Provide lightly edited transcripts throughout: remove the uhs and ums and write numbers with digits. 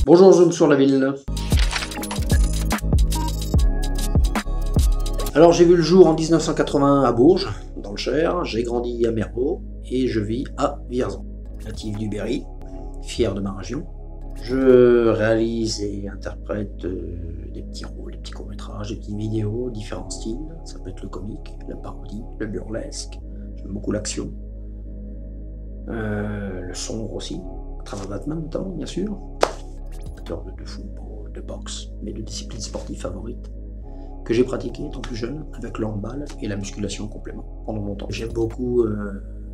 Bonjour, Zoom sur la ville. Alors j'ai vu le jour en 1980 à Bourges, dans le Cher, j'ai grandi à Mervaux et je vis à Vierzon. Natif du Berry, fier de ma région. Je réalise et interprète des petits rôles, des petits courts-métrages, des petites vidéos, différents styles. Ça peut être le comique, la parodie, le burlesque. J'aime beaucoup l'action. Le sombre aussi, à travers Batman notamment, bien sûr. Acteur de football, de boxe, mais de disciplines sportives favorites que j'ai pratiqué étant plus jeune avec le handball et la musculation en complément pendant longtemps. J'aime beaucoup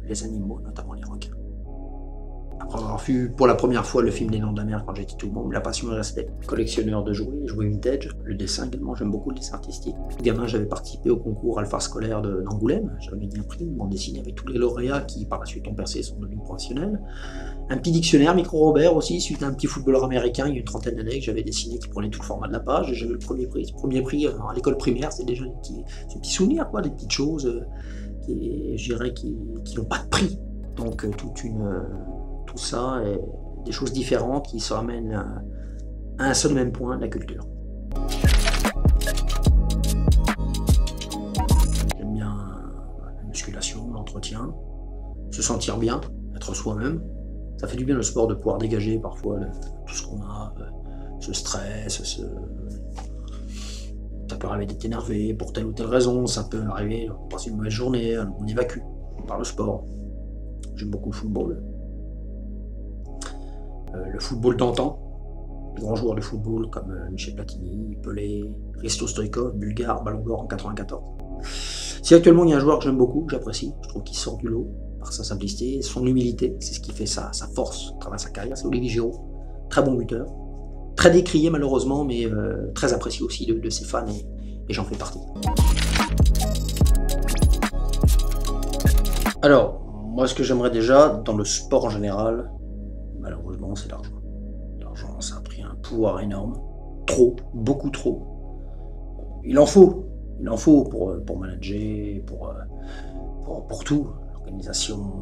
les animaux, notamment les requins. Après avoir vu pour la première fois le film Les Dents de la Mer quand j'étais tout bon, la passion est restée. Collectionneur de jouets vintage, le dessin également, j'aime beaucoup le dessin artistique. Gamin, j'avais participé au concours Alpha scolaire d'Angoulême, j'avais gagné un prix, une bande dessinée avec tous les lauréats qui par la suite ont percé son domaine professionnel. Un petit dictionnaire, Micro-Robert aussi, suite à un petit footballeur américain il y a une trentaine d'années que j'avais dessiné qui prenait tout le format de la page, et j'avais le premier prix à l'école primaire, c'est déjà des petits souvenirs, quoi, des petites choses je dirais, qui n'ont pas de prix. Donc tout ça est des choses différentes qui se ramènent à un seul et même point, la culture. J'aime bien la musculation, l'entretien, se sentir bien, être soi-même. Ça fait du bien le sport de pouvoir dégager parfois tout ce qu'on a, ce stress, ça peut arriver d'être énervé pour telle ou telle raison, ça peut arriver, on passe une mauvaise journée, on évacue par le sport. J'aime beaucoup le football. Le football d'antan, les grands joueurs de football comme Michel Platini, Pelé, Risto Stoïkov, bulgare, Ballon d'Or en 94. Si actuellement il y a un joueur que j'aime beaucoup, que j'apprécie, je trouve qu'il sort du lot par sa simplicité, son humilité, c'est ce qui fait sa force à travers sa carrière, c'est Olivier Giroud, très bon buteur, très décrié malheureusement, mais très apprécié aussi de ses fans et j'en fais partie. Alors, moi ce que j'aimerais déjà, dans le sport en général, malheureusement, c'est l'argent. L'argent, ça a pris un pouvoir énorme. Trop, beaucoup trop. Il en faut pour manager, pour tout. L'organisation,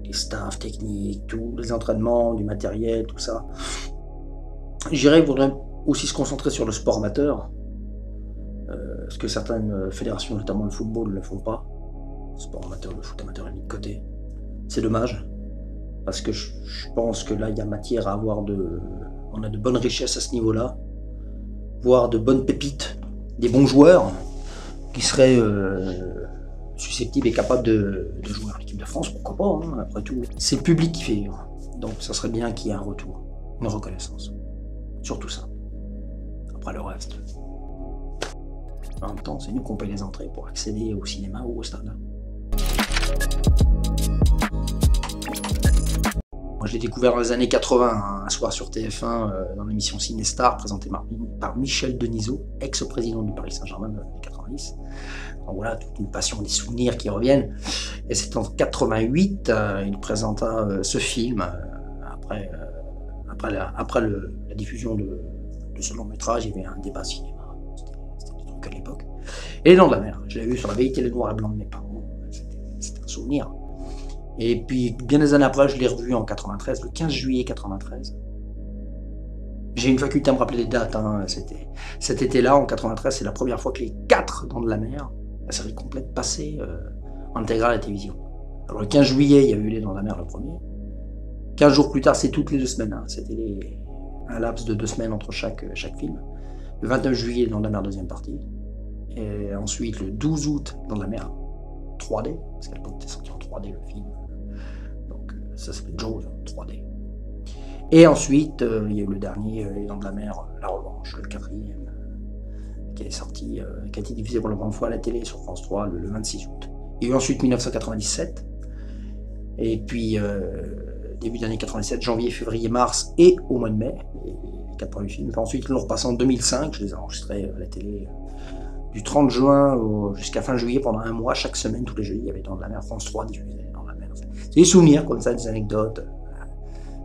les staffs techniques, tous les entraînements, du matériel, tout ça. Je dirais qu'il faudrait aussi se concentrer sur le sport amateur. Ce que certaines fédérations, notamment le football, ne le font pas. Le sport amateur, le foot amateur est mis de côté. C'est dommage. Parce que je pense que là, il y a matière à avoir on a de bonnes richesses à ce niveau-là, voire de bonnes pépites, des bons joueurs qui seraient susceptibles et capables de jouer en équipe de France, pourquoi pas, hein, après tout. C'est le public qui fait vivre, donc ça serait bien qu'il y ait un retour, une reconnaissance, surtout ça. Après le reste, en même temps, c'est nous qu'on paye les entrées pour accéder au cinéma ou au stade. Moi, je l'ai découvert dans les années 80, un soir sur TF1, dans l'émission Cinestar, présentée par Michel Denisot, ex-président du Paris Saint-Germain dans les années 90. Donc voilà, toute une passion, des souvenirs qui reviennent. Et c'est en 88, il présenta ce film, après la diffusion de ce long-métrage, il y avait un débat cinéma, c'était des trucs à l'époque. Et Les Dents de la Mer, je l'ai vu sur la vieille télé noir et blanc de mes parents, c'était un souvenir. Et puis, bien des années après, je l'ai revu en 93, le 15 juillet 93. J'ai une faculté à me rappeler les dates, hein. Cet été-là, en 93, c'est la première fois que les 4 Dents de la Mer, la série complète, passaient en intégrale à la télévision. Alors le 15 juillet, il y a eu Les Dents de la Mer le premier. 15 jours plus tard, c'est toutes les 2 semaines, hein. C'était un laps de 2 semaines entre chaque film. Le 29 juillet, Les Dents de la Mer, deuxième partie. Et ensuite, le 12 août, Dents de la Mer, 3D, parce qu'à l'époque, c'était sorti en 3D le film. Ça s'appelle Jaws, 3D. Et ensuite, il y a eu le dernier, Les Dents de la Mer, La Revanche, le 4e, qui est sorti, qui a été diffusé pour la première fois à la télé sur France 3 le 26 août. Il y a eu ensuite 1997, et puis début d'année 97, janvier, février, mars, et au mois de mai, les 4 premiers films. Enfin, ensuite, ils l'ont repassé en 2005, je les ai enregistrés à la télé du 30 juin jusqu'à fin juillet, pendant un mois, chaque semaine, tous les jeudis, il y avait Dents de la Mer, France 3 diffusé. C'est des souvenirs comme ça, des anecdotes.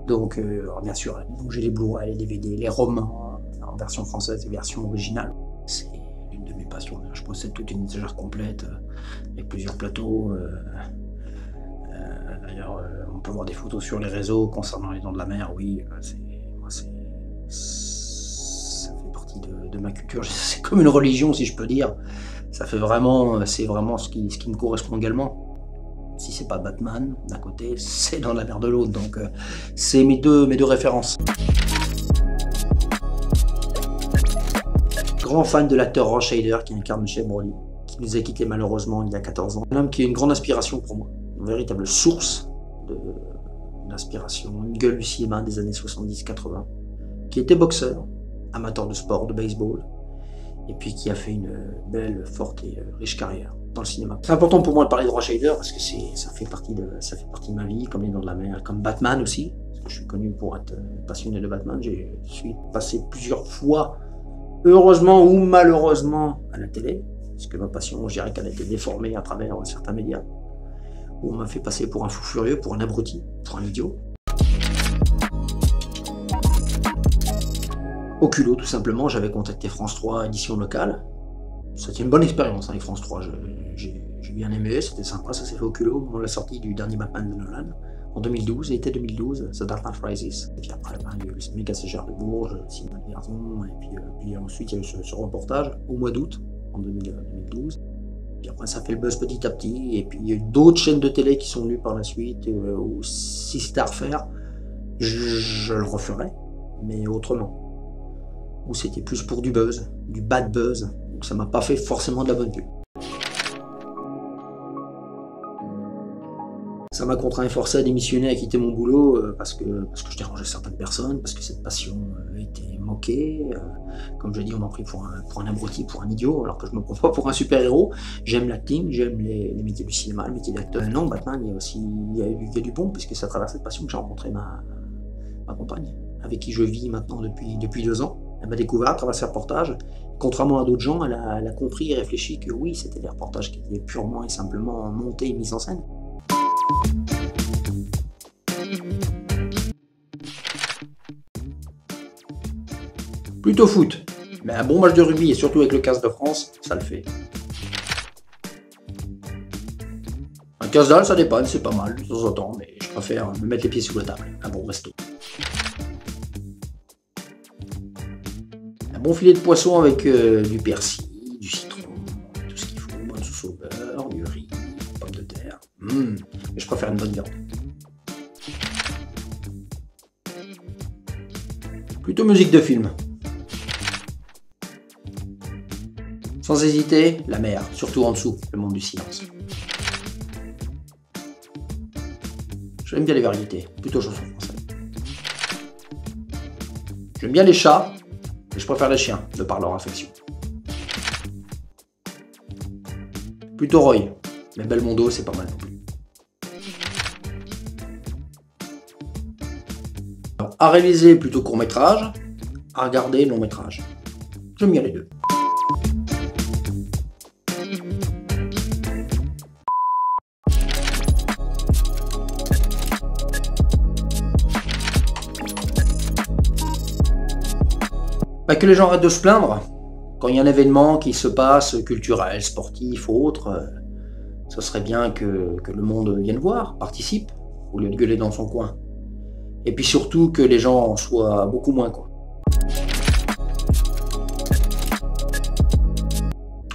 Donc, bien sûr, j'ai les Blu-ray, les DVD, les romans en version française et version originale. C'est l'une de mes passions. Je possède toute une étagère complète avec plusieurs plateaux. D'ailleurs, on peut voir des photos sur les réseaux concernant Les Dents de la Mer. Oui, c'est Ça fait partie de ma culture. C'est comme une religion, si je peux dire. Ça fait vraiment, c'est vraiment ce qui me correspond également. Si c'est pas Batman d'un côté, c'est dans la mer de l'autre. Donc c'est mes deux références. Grand fan de l'acteur Roy Scheider qui incarne Michel Broly, qui nous a quittés malheureusement il y a 14 ans. Un homme qui est une grande inspiration pour moi, une véritable source d'inspiration, une gueule du cinéma des années 70-80, qui était boxeur, amateur de sport, de baseball, et puis qui a fait une belle, forte et riche carrière dans le cinéma. C'est important pour moi de parler de Roy Scheider parce que ça fait partie de ma vie, comme Les Dents de la Mer, comme Batman aussi, parce que je suis connu pour être passionné de Batman. Je suis passé plusieurs fois, heureusement ou malheureusement, à la télé, parce que ma passion, je dirais qu'elle a été déformée à travers certains médias, où on m'a fait passer pour un fou furieux, pour un abruti, pour un idiot. Au culot, tout simplement, j'avais contacté France 3, édition locale. C'était une bonne expérience avec France 3, j'ai bien aimé, c'était sympa, ça s'est fait au culot au moment de la sortie du dernier Batman de Nolan, en 2012, et été 2012, The Dark Knight Rises. Et puis après, il y a eu le méga CGR de Bourges, Cinéma de Vierzon, et puis ensuite il y a eu ce reportage au mois d'août, en 2012. Puis après ça fait le buzz petit à petit, et puis il y a eu d'autres chaînes de télé qui sont venues par la suite, où si c'était à refaire, je le referais, mais autrement. Où c'était plus pour du buzz, du bad buzz, donc ça m'a pas fait forcément de la bonne pub. Ça m'a contraint et forcé à démissionner, à quitter mon boulot, parce que je dérangeais certaines personnes, parce que cette passion était moquée. Comme je dis, on m'a pris pour un abruti, pour un idiot, alors que je me prends pas pour un super-héros. J'aime l'acting, j'aime les métiers du cinéma, le métier d'acteur. Non, Batman, il y a du bon, puisque c'est à travers cette passion que j'ai rencontré ma compagne, avec qui je vis maintenant depuis 2 ans. Elle m'a découvert à travers ses reportages. Contrairement à d'autres gens, elle a compris et réfléchi que oui, c'était des reportages qui étaient purement et simplement montés et mis en scène. Plutôt foot, mais un bon match de rugby et surtout avec le 15 de France, ça le fait. Un casse-dalle, ça dépanne, c'est pas mal de temps en temps, mais je préfère me mettre les pieds sous la table. Un bon resto. Un bon filet de poisson avec du persil, du citron, tout ce qu'il faut, bonne sauce au beurre, du riz, pommes de terre. Mais je préfère une bonne viande. Plutôt musique de film. Sans hésiter, la mer, surtout en dessous, le monde du silence. J'aime bien les variétés, plutôt chansons françaises. J'aime bien les chats, mais je préfère les chiens, de par leur affection. Plutôt Roy, mais Belmondo, c'est pas mal non plus. Alors, à réaliser plutôt court-métrage, à regarder long-métrage. J'aime bien les deux. Que les gens arrêtent de se plaindre. Quand il y a un événement qui se passe, culturel, sportif ou autre, ce serait bien que le monde vienne voir, participe, au lieu de gueuler dans son coin. Et puis surtout que les gens soient beaucoup moins cons.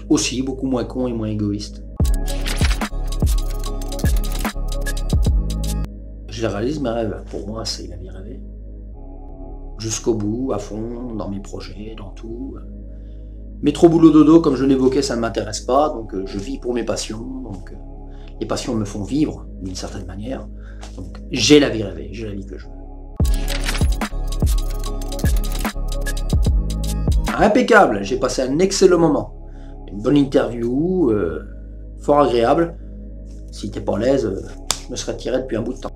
Aussi beaucoup moins cons et moins égoïstes. Je réalise mes rêves. Pour moi, c'est la vie rêvée. Jusqu'au bout, à fond, dans mes projets, dans tout. Mais trop boulot dodo, comme je l'évoquais, ça ne m'intéresse pas, donc je vis pour mes passions, donc les passions me font vivre, d'une certaine manière, donc j'ai la vie rêvée, j'ai la vie que je veux. Impeccable, j'ai passé un excellent moment, une bonne interview, fort agréable. Si t'es pas à l'aise, je me serais tiré depuis un bout de temps.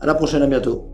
À la prochaine, à bientôt.